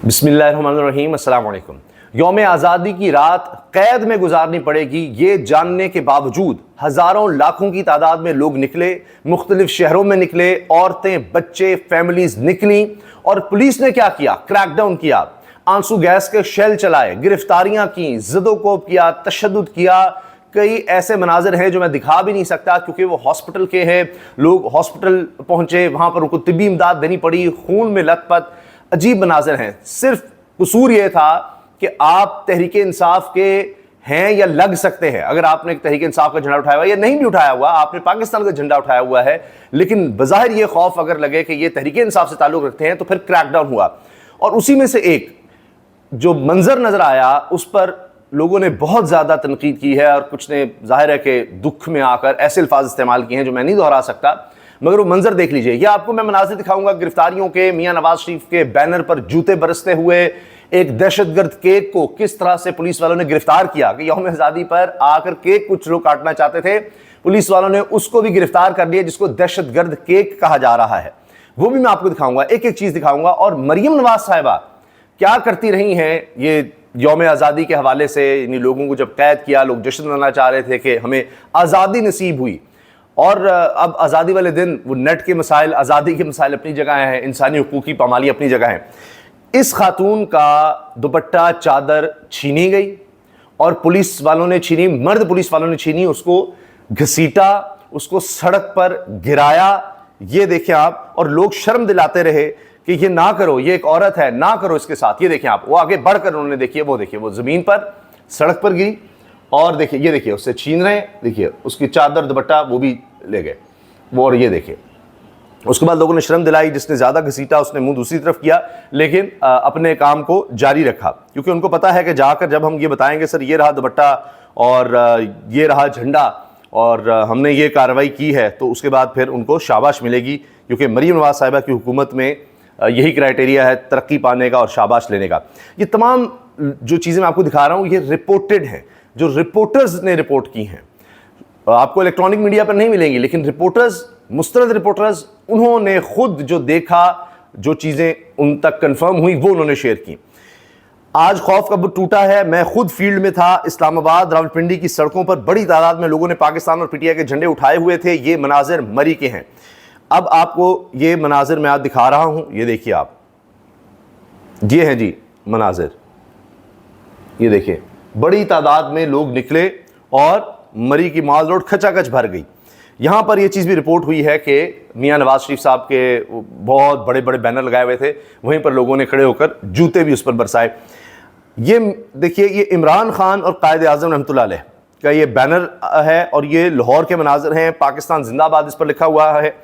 बिस्मिल्लाहिर्रहमानिर्रहीम, अस्सलाम वालेकुम। यौम आज़ादी की रात कैद में गुजारनी पड़ेगी, ये जानने के बावजूद हज़ारों लाखों की तादाद में लोग निकले, मुख्तलिफ शहरों में निकले, औरतें, बच्चे, फैमिलीज निकली और पुलिस ने क्या किया? क्रैकडाउन किया, आंसू गैस के शेल चलाए, गिरफ्तारियां की, ज़िदोकोब किया, तशद्दुद किया। कई ऐसे मनाजिर हैं जो मैं दिखा भी नहीं सकता क्योंकि वो हॉस्पिटल के हैं। लोग हॉस्पिटल पहुंचे, वहां पर उनको तिब्बी इमदाद देनी पड़ी, खून में लथपथ अजीब मनाजिर हैं। सिर्फ कसूर यह था कि आप तहरीक इंसाफ के हैं या लग सकते हैं। अगर आपने तहरीक इंसाफ का झंडा उठाया हुआ या नहीं भी उठाया हुआ, आपने पाकिस्तान का झंडा उठाया हुआ है, लेकिन बज़ाहिर ये खौफ अगर लगे कि ये तहरीक इंसाफ से ताल्लुक रखते हैं तो फिर क्रैकडाउन हुआ। और उसी में से एक जो मंजर नजर आया उस पर लोगों ने बहुत ज़्यादा तनकीद की है और कुछ ने जाहिर है कि दुख में आकर ऐसे अल्फाज इस्तेमाल किए हैं जो मैं नहीं दोहरा सकता, मगर वो मंजर देख लीजिए। ये आपको मैं मनाज़िर दिखाऊंगा गिरफ्तारियों के। मियां नवाज शरीफ के बैनर पर जूते बरसते हुए एक दहशतगर्द केक को किस तरह से पुलिस वालों ने गिरफ्तार किया कि यौम आज़ादी पर आकर केक कुछ लोग काटना चाहते थे, पुलिस वालों ने उसको भी गिरफ्तार कर लिया जिसको दहशतगर्द केक कहा जा रहा है। वो भी मैं आपको दिखाऊंगा, एक एक चीज़ दिखाऊंगा। और मरियम नवाज साहिबा क्या करती रही हैं ये यौम आज़ादी के हवाले से। इन लोगों को जब कैद किया, लोग जश्न मनाना चाह रहे थे कि हमें आज़ादी नसीब हुई। और अब आज़ादी वाले दिन वो नेट के मसाइल, आज़ादी के मसाइल अपनी जगह हैं, इंसानी हुकूक की पामाली अपनी जगह है। इस खातून का दुपट्टा, चादर छीनी गई और पुलिस वालों ने छीनी, मर्द पुलिस वालों ने छीनी, उसको घसीटा, उसको सड़क पर गिराया। ये देखें आप, और लोग शर्म दिलाते रहे कि ये ना करो, ये एक औरत है, ना करो इसके साथ। ये देखें आप, वो आगे बढ़कर उन्होंने देखिए वो ज़मीन पर सड़क पर गिरी और देखिए, ये देखिए उससे छीन रहे हैं, देखिए उसकी चादर दुपट्टा वो भी ले गए वो। और ये देखिए उसके बाद लोगों ने शर्म दिलाई, जिसने ज़्यादा घसीटा उसने मुंह दूसरी तरफ किया, लेकिन अपने काम को जारी रखा क्योंकि उनको पता है कि जाकर जब हम ये बताएंगे सर ये रहा दुपट्टा और ये रहा झंडा और हमने ये कार्रवाई की है, तो उसके बाद फिर उनको शाबाश मिलेगी। क्योंकि मरीम नवाज साहिबा की हुकूमत में यही क्राइटेरिया है तरक्की पाने का और शाबाश लेने का। ये तमाम जो चीज़ें मैं आपको दिखा रहा हूँ ये रिपोर्टेड हैं, जो रिपोर्टर्स ने रिपोर्ट की हैं। आपको इलेक्ट्रॉनिक मीडिया पर नहीं मिलेंगी, लेकिन रिपोर्टर्स, मुस्तरद रिपोर्टर्स, उन्होंने खुद जो देखा, जो चीज़ें उन तक कंफर्म हुई वो उन्होंने शेयर की। आज खौफ का बुत टूटा है। मैं खुद फील्ड में था, इस्लामाबाद, रावलपिंडी की सड़कों पर बड़ी तादाद में लोगों ने पाकिस्तान और पीटीआई के झंडे उठाए हुए थे। ये मनाजिर मरी के हैं। अब आपको ये मनाजिर मैं आज दिखा रहा हूँ, ये देखिए आप, ये हैं जी मनाजिर, ये देखिए बड़ी तादाद में लोग निकले और मरी की माल रोड खचाखच भर गई। यहाँ पर यह चीज़ भी रिपोर्ट हुई है कि मियां नवाज शरीफ साहब के बहुत बड़े बड़े बैनर लगाए हुए थे, वहीं पर लोगों ने खड़े होकर जूते भी उस पर बरसाए। ये देखिए, ये इमरान खान और कायद आज़म रहमतुल्लाह अलैह का ये बैनर है और ये लाहौर के मनाजिर हैं। पाकिस्तान जिंदाबाद इस पर लिखा हुआ है।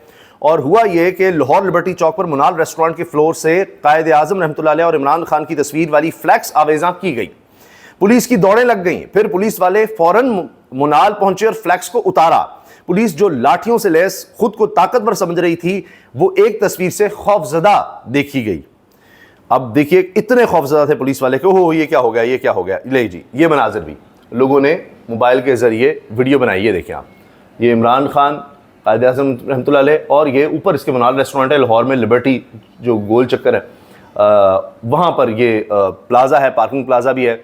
और हुआ ये कि लाहौर लिबर्टी चौक पर मुनाल रेस्टोरेंट के फ्लोर से कायद आज़म रहमतुल्लाह अलैह और इमरान खान की तस्वीर वाली फ्लैक्स आवेज़ा की गई। पुलिस की दौड़ें लग गईं। फिर पुलिस वाले फौरन मुनाल पहुंचे और फ्लैक्स को उतारा। पुलिस जो लाठियों से लैस खुद को ताकतवर समझ रही थी, वो एक तस्वीर से खौफजदा देखी गई। अब देखिए इतने खौफजदा थे पुलिस वाले को, हो ये क्या हो गया, ये क्या हो गया। ले जी, ये मनाजिर भी लोगों ने मोबाइल के जरिए वीडियो बनाई है। देखें आप, ये इमरान खान, कायद आज़म रहमतुल्लाह अलैह, और ये ऊपर इसके मुनाल रेस्टोरेंट है लाहौर में, लिबर्टी जो गोल चक्कर है वहाँ पर ये प्लाजा है, पार्किंग प्लाजा भी है,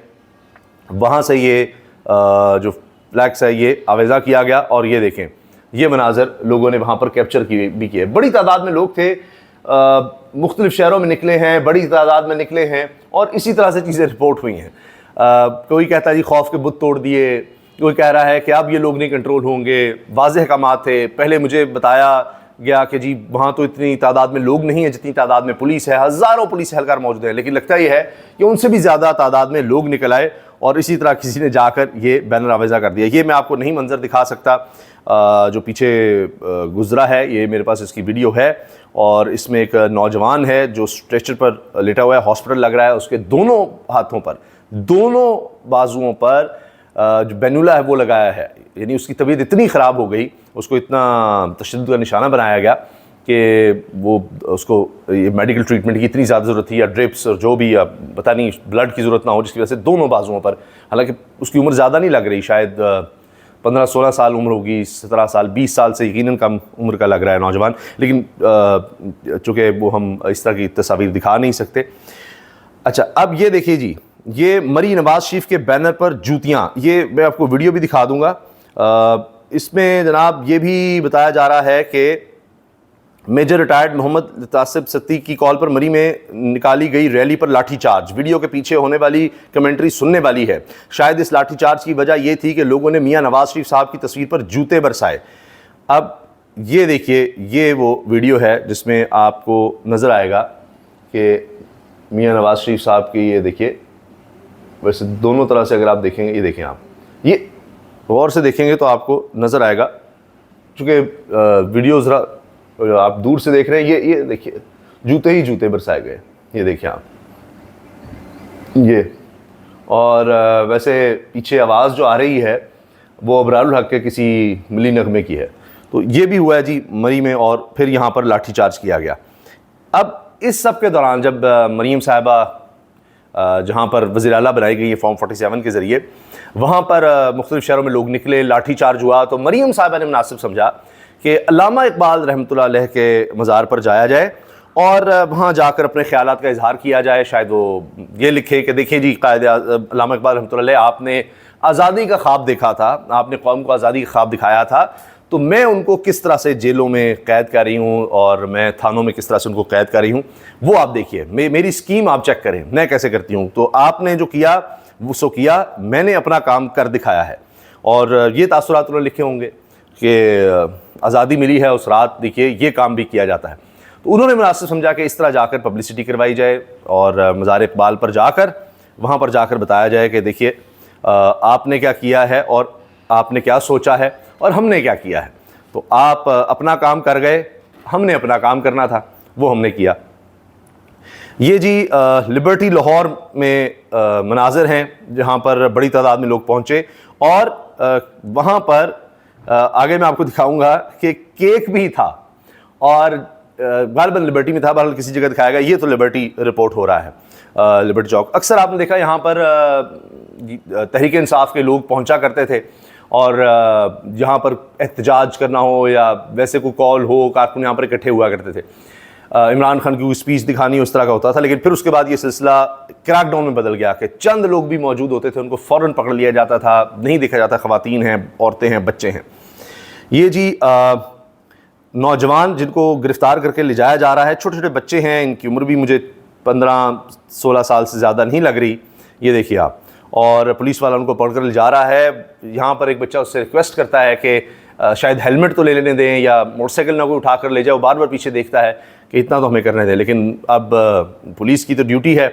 वहाँ से ये जो फ्लैक्स है ये आवेज़ा किया गया। और ये देखें, ये मनाजर लोगों ने वहाँ पर कैप्चर किए। बड़ी तादाद में लोग थे, मुख्तलिफ शहरों में निकले हैं, बड़ी तादाद में निकले हैं और इसी तरह से चीज़ें रिपोर्ट हुई हैं। कोई कहता है जी खौफ के बुत तोड़ दिए, कोई कह रहा है कि अब ये लोग नहीं कंट्रोल होंगे, वाज़ेह अहकामात थे। पहले मुझे बताया गया कि जी वहाँ तो इतनी तादाद में लोग नहीं हैं जितनी तादाद में पुलिस है, हज़ारों पुलिस एहलकार मौजूद हैं, लेकिन लगता ही है कि उनसे भी ज़्यादा तादाद में लोग निकल आए और इसी तरह किसी ने जाकर ये बैनर आवेज़ा कर दिया। ये मैं आपको नहीं मंजर दिखा सकता, जो पीछे गुजरा है, ये मेरे पास इसकी वीडियो है और इसमें एक नौजवान है जो स्ट्रेचर पर लेटा हुआ है, हॉस्पिटल लग रहा है। उसके दोनों हाथों पर, दोनों बाजुओं पर जो बैनुला है वो लगाया है, यानी उसकी तबीयत इतनी ख़राब हो गई, उसको इतना तशद्दुद का निशाना बनाया गया कि वो उसको ये मेडिकल ट्रीटमेंट की इतनी ज़्यादा ज़रूरत थी, या ड्रिप्स और जो भी, या पता नहीं ब्लड की ज़रूरत ना हो, जिसकी वजह से दोनों बाजुओं पर, हालांकि उसकी उम्र ज़्यादा नहीं लग रही, शायद 15-16 साल उम्र होगी, 17 साल, 20 साल से यकीनन कम उम्र का लग रहा है नौजवान, लेकिन चूँकि वो हम इस तरह की तस्वीर दिखा नहीं सकते। अच्छा, अब ये देखिए जी, ये मरी नवाज शरीफ के बैनर पर जूतियां, ये मैं आपको वीडियो भी दिखा दूंगा। इसमें जनाब ये भी बताया जा रहा है कि मेजर रिटायर्ड मोहम्मद तासिब सत्ती की कॉल पर मरी में निकाली गई रैली पर लाठीचार्ज। वीडियो के पीछे होने वाली कमेंट्री सुनने वाली है। शायद इस लाठीचार्ज की वजह यह थी कि लोगों ने मियां नवाज शरीफ साहब की तस्वीर पर जूते बरसाए। अब ये देखिए, ये वो वीडियो है जिसमें आपको नज़र आएगा कि मियां नवाज शरीफ साहब की, ये देखिए, वैसे दोनों तरह से अगर आप देखेंगे, ये देखें आप, ये गौर से देखेंगे तो आपको नज़र आएगा, चूँकि वीडियो ज़रा आप दूर से देख रहे हैं, ये देखिए जूते ही जूते बरसाए गए, ये देखिए आप, ये। और वैसे पीछे आवाज़ जो आ रही है वो अबरारुल हक के किसी मिली नगमे की है। तो ये भी हुआ है जी मरी में, और फिर यहाँ पर लाठीचार्ज किया गया। अब इस सब के दौरान जब मरीम साहिबा जहाँ पर वज़ीर आला बनाई गई है फॉर्म 47 के ज़रिए, वहाँ पर मुख्तलिफ़ शहरों में लोग निकले, लाठीचार्ज हुआ। तो मरीम साहिबा ने मुनासिब समझा कि अल्लामा इकबाल रहमतुल्लाह अलैह के मज़ार पर जाया जाए और वहाँ जाकर अपने ख़यालात का इजहार किया जाए। शायद वो ये लिखे कि देखिए जी, कायदे अल्लामा इकबाल रहमतुल्लाह अलैह, आपने आज़ादी का ख्वाब देखा था, आपने कौम को आज़ादी का ख्वाब दिखाया था, तो मैं उनको किस तरह से जेलों में कैद कर रही हूँ और मैं थानों में किस तरह से उनको कैद कर रही हूँ, वो आप देखिए। मेरी स्कीम आप चेक करें, मैं कैसे करती हूँ। तो आपने जो किया वो सो किया, मैंने अपना काम कर दिखाया है। और ये तासुरात उन्होंने लिखे होंगे कि आज़ादी मिली है उस रात, देखिए ये काम भी किया जाता है। तो उन्होंने मुनासिब समझा कि इस तरह जाकर पब्लिसिटी करवाई जाए और मज़ार इकबाल पर जाकर, वहाँ पर जाकर बताया जाए कि देखिए आपने क्या किया है और आपने क्या सोचा है और हमने क्या किया है। तो आप अपना काम कर गए, हमने अपना काम करना था, वो हमने किया। ये जी लिबर्टी लाहौर में मनाज़र हैं जहाँ पर बड़ी तादाद में लोग पहुँचे, और वहाँ पर आगे मैं आपको दिखाऊंगा कि केक भी था, और गालिबन लिबर्टी में था, बहरहाल किसी जगह दिखाया गया। ये तो लिबर्टी रिपोर्ट हो रहा है, लिबर्टी चौक। अक्सर आपने देखा यहाँ पर तहरीक इंसाफ के लोग पहुँचा करते थे, और यहाँ पर एहतजाज करना हो या वैसे कोई कॉल हो, कारकुन यहाँ पर इकट्ठे हुआ करते थे। इमरान खान की स्पीच दिखानी उस तरह का होता था। लेकिन फिर उसके बाद ये सिलसिला क्रैकडाउन में बदल गया कि चंद लोग भी मौजूद होते थे, उनको फ़ौरन पकड़ लिया जाता था, नहीं देखा जाता ख़वातीन हैं, औरतें हैं, बच्चे हैं। ये जी नौजवान जिनको गिरफ़्तार करके ले जाया जा रहा है, छोटे छोटे बच्चे हैं, इनकी उम्र भी मुझे 15-16 साल से ज़्यादा नहीं लग रही, ये देखिए आप। और पुलिस वाला उनको पकड़ कर ले जा रहा है। यहाँ पर एक बच्चा उससे रिक्वेस्ट करता है कि शायद हेलमेट तो ले लेने दें या मोटरसाइकिल ना कोई उठा कर ले जाए। वो बार बार पीछे देखता है कि इतना तो हमें करने दें। लेकिन अब पुलिस की तो ड्यूटी है,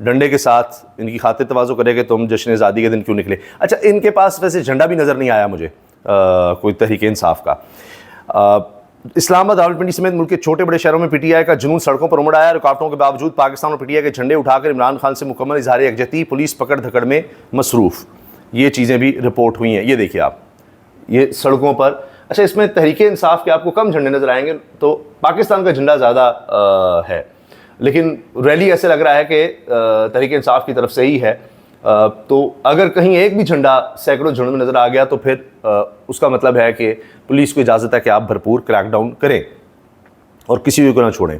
डंडे के साथ इनकी खातिर तवाज़ो करे कि तुम जश्न आज़ादी के दिन क्यों निकले। अच्छा, इनके पास वैसे झंडा भी नज़र नहीं आया मुझे कोई तहरीक इंसाफ का। इस्लामाबाद, रावलपिंडी समेत मुल्क के छोटे बड़े शहरों में पीटीआई का जुनून सड़कों पर उमड़ आया। रुकावटों के बावजूद पाकिस्तान और पीटीआई के झंडे उठाकर इमरान खान से मुकम्मल इजहार यकजहती, पुलिस पकड़ धकड़ में मसरूफ़। ये चीज़ें भी रिपोर्ट हुई हैं, ये देखिए आप, ये सड़कों पर। अच्छा, इसमें तहरीक इंसाफ के आपको कम झंडे नज़र आएंगे, तो पाकिस्तान का झंडा ज़्यादा है, लेकिन रैली ऐसे लग रहा है कि तहरीक इंसाफ की तरफ से ही है। तो अगर कहीं एक भी झंडा सैकड़ों झंडों में नज़र आ गया तो फिर उसका मतलब है कि पुलिस को इजाज़त है कि आप भरपूर क्रैकडाउन करें और किसी को ना छोड़ें।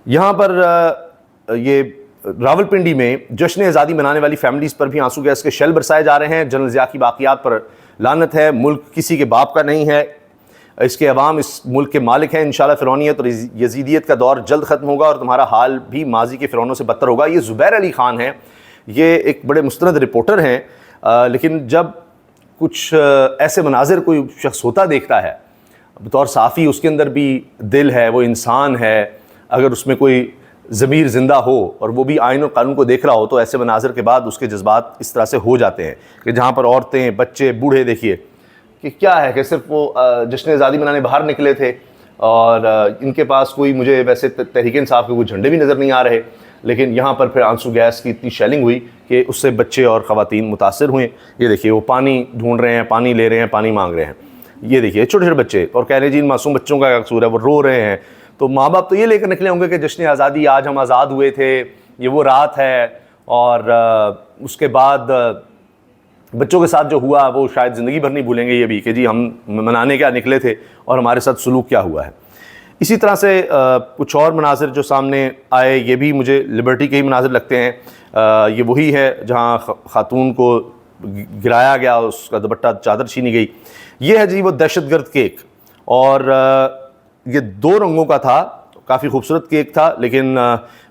यहाँ पर ये रावलपिंडी में जश्न आज़ादी मनाने वाली फैमिलीज़ पर भी आंसू गैस के शेल बरसाए जा रहे हैं। जनरल ज़िया की बाक़ियात पर लानत है, मुल्क किसी के बाप का नहीं है, इसके अवाम इस मुल्क के मालिक हैं। इंशाल्लाह फ़िरौनियत और यजीदियत का दौर जल्द ख़त्म होगा और तुम्हारा हाल भी माजी के फ़िरौनों से बदतर होगा। ये ज़ुबैर अली ख़ान हैं, ये एक बड़े मुस्तनद रिपोर्टर हैं, लेकिन जब कुछ ऐसे मनाजिर कोई शख्स होता देखता है बतौर साफ़ी, उसके अंदर भी दिल है, वो इंसान है, अगर उसमें कोई ज़मीर ज़िंदा हो और वो भी आइन और कानून को देख रहा हो, तो ऐसे मनाजिर के बाद उसके जज्बात इस तरह से हो जाते हैं कि जहाँ पर औरतें, बच्चे, बूढ़े, देखिए कि क्या है कि सिर्फ वो जश्न आज़ादी मनाने बाहर निकले थे और इनके पास कोई, मुझे वैसे तहरीक इंसाफ के कोई झंडे भी नज़र नहीं आ रहे, लेकिन यहाँ पर फिर आंसू गैस की इतनी शेलिंग हुई कि उससे बच्चे और ख़वातीन मुतासर हुए। ये देखिए वो पानी ढूंढ रहे हैं, पानी ले रहे हैं, पानी मांग रहे हैं। ये देखिए छोटे छोटे बच्चे, और कह रहे जी इन मासूम बच्चों का क्या कसूर है, वो रो रहे हैं। तो माँ बाप तो ये लेकर निकले होंगे कि जश्न आज़ादी, आज हम आज़ाद हुए थे, ये वो रात है, और उसके बाद बच्चों के साथ जो हुआ वो शायद ज़िंदगी भर नहीं भूलेंगे ये भी कि जी हम मनाने क्या निकले थे और हमारे साथ सलूक क्या हुआ है। इसी तरह से कुछ और मनाजिर जो सामने आए, ये भी मुझे लिबर्टी के ही मनाजिर लगते हैं। ये वही है जहाँ खातून को गिराया गया, उसका दुपट्टा चादर छीनी गई। ये है जी वो दहशतगर्द केक, और ये 2 रंगों का था, काफ़ी खूबसूरत केक था, लेकिन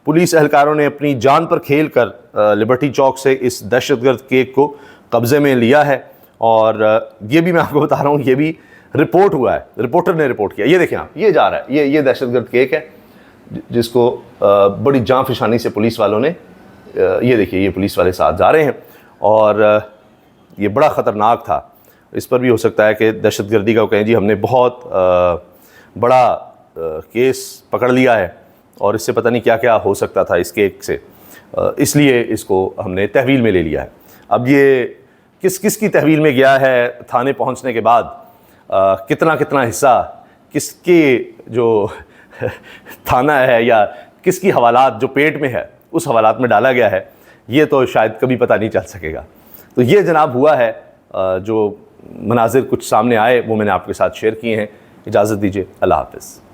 पुलिस एहलकारों ने अपनी जान पर खेल कर लिबर्टी चौक से इस दहशतगर्द केक को कब्ज़े में लिया है। और ये भी मैं आपको बता रहा हूँ, ये भी रिपोर्ट हुआ है, रिपोर्टर ने रिपोर्ट किया। ये देखें आप, ये जा रहा है, ये दहशतगर्द केक है जिसको बड़ी जांफिशानी से पुलिस वालों ने, ये देखिए ये पुलिस वाले साथ जा रहे हैं, और ये बड़ा ख़तरनाक था। इस पर भी हो सकता है कि दहशतगर्दी का कहें जी हमने बहुत बड़ा केस पकड़ लिया है, और इससे पता नहीं क्या क्या हो सकता था इस केक से, इसलिए इसको हमने तहवील में ले लिया है। अब ये किस किस की तहवील में गया है थाने पहुंचने के बाद, कितना कितना हिस्सा किसके जो थाना है या किसकी हवालात जो पेट में है उस हवालात में डाला गया है, ये तो शायद कभी पता नहीं चल सकेगा। तो ये जनाब हुआ है, जो मनाजिर कुछ सामने आए वो मैंने आपके साथ शेयर किए हैं। इजाज़त दीजिए, अल्लाह हाफ़िज़।